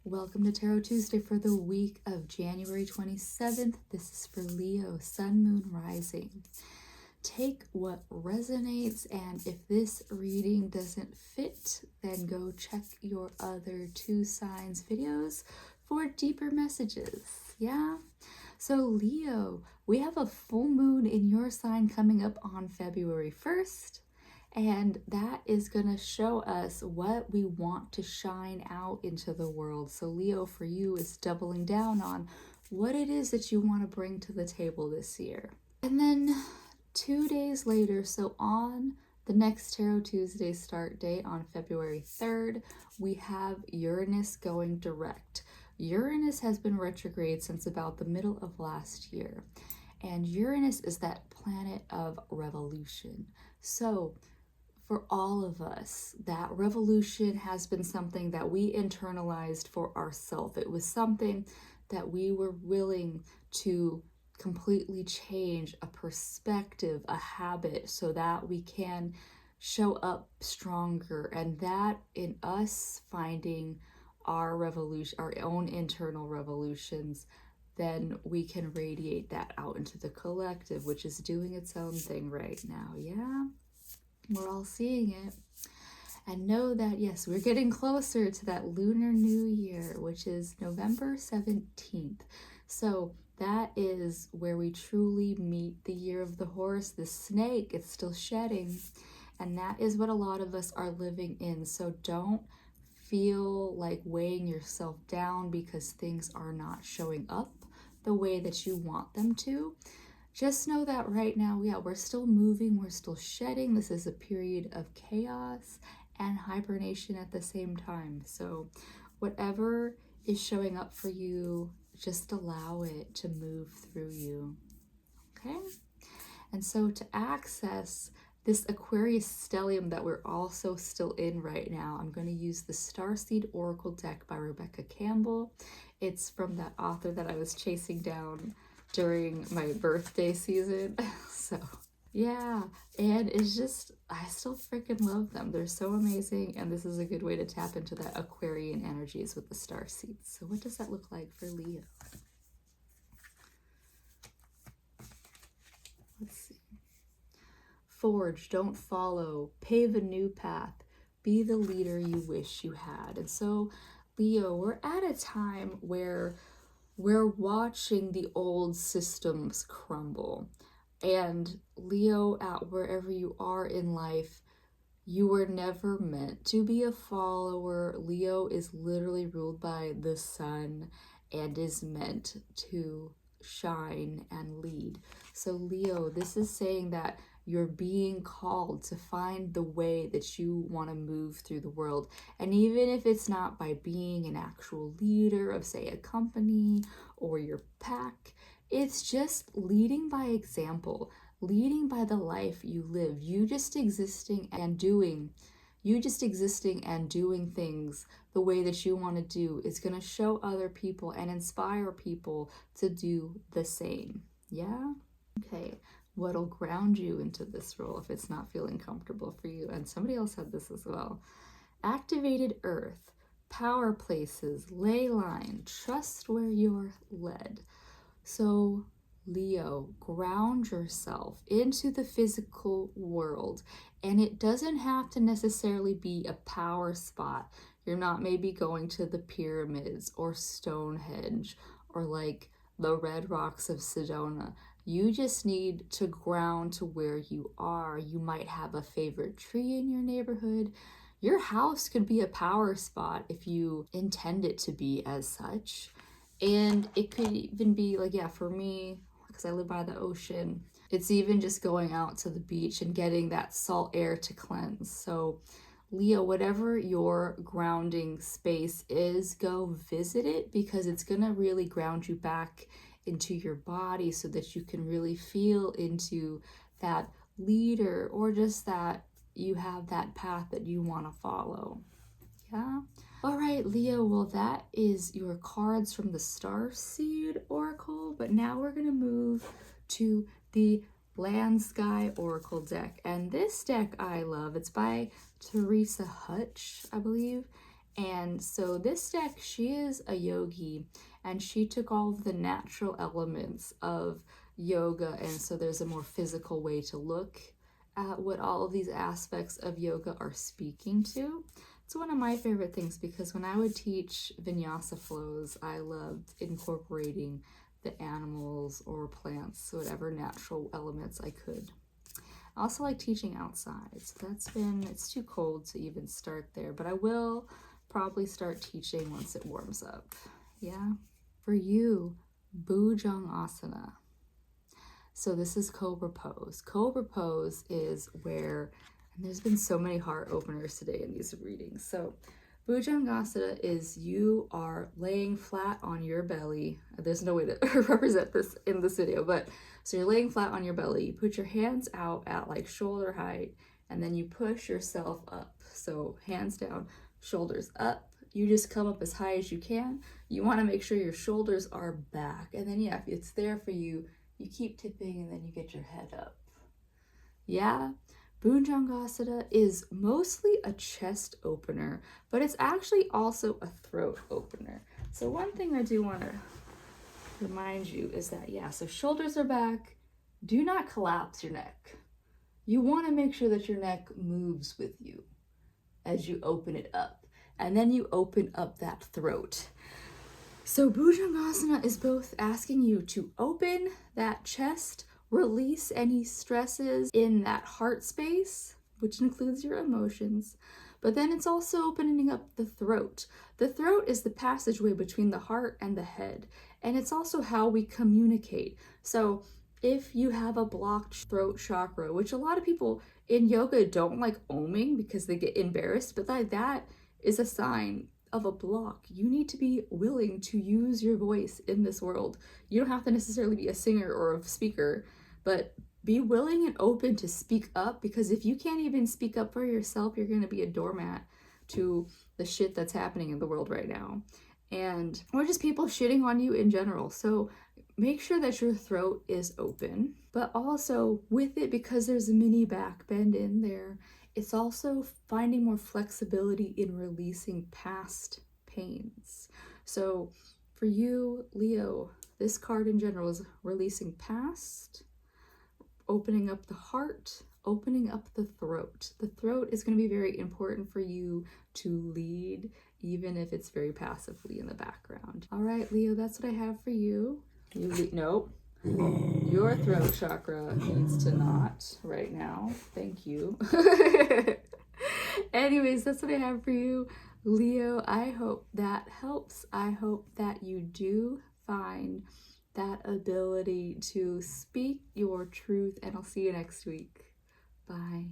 Welcome to Tarot Tuesday for the week of January 27th. This is for Leo, Sun, Moon, Rising. Take what resonates, and if this reading doesn't fit, then go check your other two signs videos for deeper messages. Yeah? So Leo, we have a full moon in your sign coming up on February 1st. And that is going to show us what we want to shine out into the world. So Leo, for you, is doubling down on what it is that you want to bring to the table this year. And then 2 days later, so on the next Tarot Tuesday start date on February 3rd, we have Uranus going direct. Uranus has been retrograde since about the middle of last year. And Uranus is that planet of revolution. So for all of us, that revolution has been something that we internalized for ourselves. It was something that we were willing to completely change, a perspective, a habit, so that we can show up stronger. And that in us finding our revolution, our own internal revolutions, then we can radiate that out into the collective, which is doing its own thing right now. Yeah? We're all seeing it. And know that, yes, we're getting closer to that Lunar New Year, which is November 17th. So that is where we truly meet the year of the horse, the snake. It's still shedding. And that is what a lot of us are living in. So don't feel like weighing yourself down because things are not showing up the way that you want them to. Just know that right now, yeah, we're still moving, we're still shedding. This is a period of chaos and hibernation at the same time. So whatever is showing up for you, just allow it to move through you, okay? And so to access this Aquarius stellium that we're also still in right now, I'm going to use the StarSeed Oracle deck by Rebecca Campbell. It's from that author that I was chasing down during my birthday season. So yeah, and it's just, I still freaking love them. They're so amazing, and this is a good way to tap into that Aquarian energies with the star seeds. So what does that look like for Leo? Let's see. Forge, don't follow, pave a new path, be the leader you wish you had. And so Leo, we're at a time where we're watching the old systems crumble. And Leo, at wherever you are in life, you were never meant to be a follower. Leo is literally ruled by the sun and is meant to shine and lead. So Leo, this is saying that you're being called to find the way that you want to move through the world. And even if it's not by being an actual leader of, say, a company or your pack, it's just leading by example, leading by the life you live. You just existing and doing things the way that you want to do is going to show other people and inspire people to do the same. Yeah? Okay. What'll ground you into this role if it's not feeling comfortable for you? And somebody else had this as well. Activated earth, power places, ley line, trust where you're led. So Leo, ground yourself into the physical world, and it doesn't have to necessarily be a power spot. You're not maybe going to the pyramids or Stonehenge or like the red rocks of Sedona. You just need to ground to where you are. You might have a favorite tree in your neighborhood. Your house could be a power spot if you intend it to be as such. And it could even be like, yeah, for me, because I live by the ocean, it's even just going out to the beach and getting that salt air to cleanse. So Leo, whatever your grounding space is, go visit it, because it's going to really ground you back into your body so that you can really feel into that leader, or just that you have that path that you want to follow. Yeah. All right, Leo, well, that is your cards from the StarSeed Oracle, but now we're going to move to the Land Sky Oracle deck. And this deck I love. It's by Theresa Hutch, I believe. And so this deck, she is a yogi, and she took all of the natural elements of yoga, and so there's a more physical way to look at what all of these aspects of yoga are speaking to. It's one of my favorite things because when I would teach vinyasa flows, I loved incorporating the animals or plants, whatever natural elements I could. I also like teaching outside, so it's too cold to even start there, but I will probably start teaching once it warms up. Yeah. For you, Bhujangasana. So this is Cobra Pose. Cobra Pose is where, and there's been so many heart openers today in these readings. So Bhujangasana is you are laying flat on your belly. There's no way to represent this in this video, but so you're laying flat on your belly. You put your hands out at like shoulder height, and then you push yourself up. So hands down, shoulders up. You just come up as high as you can. You want to make sure your shoulders are back. And then, yeah, if it's there for you, you keep tipping and then you get your head up. Yeah, Bhujangasana is mostly a chest opener, but it's actually also a throat opener. So one thing I do want to remind you is that, yeah, so shoulders are back. Do not collapse your neck. You want to make sure that your neck moves with you as you open it up. And then you open up that throat. So Bhujangasana is both asking you to open that chest, release any stresses in that heart space, which includes your emotions, but then it's also opening up the throat. The throat is the passageway between the heart and the head, and it's also how we communicate. So if you have a blocked throat chakra, which a lot of people in yoga don't like oming because they get embarrassed, but that is a sign of a block. You need to be willing to use your voice in this world. You don't have to necessarily be a singer or a speaker, but be willing and open to speak up, because if you can't even speak up for yourself, you're going to be a doormat to the shit that's happening in the world right now. And or just people shitting on you in general. So make sure that your throat is open, but also with it, because there's a mini back bend in there, it's also finding more flexibility in releasing past pains. So for you, Leo, this card in general is releasing past, opening up the heart, opening up the throat. The throat is going to be very important for you to lead, even if it's very passively in the background. All right, Leo, that's what I have for you. Nope. Your throat chakra needs to knot right now. Thank you. Anyways, that's what I have for you, Leo. I hope that helps. I hope that you do find that ability to speak your truth, and I'll see you next week. Bye.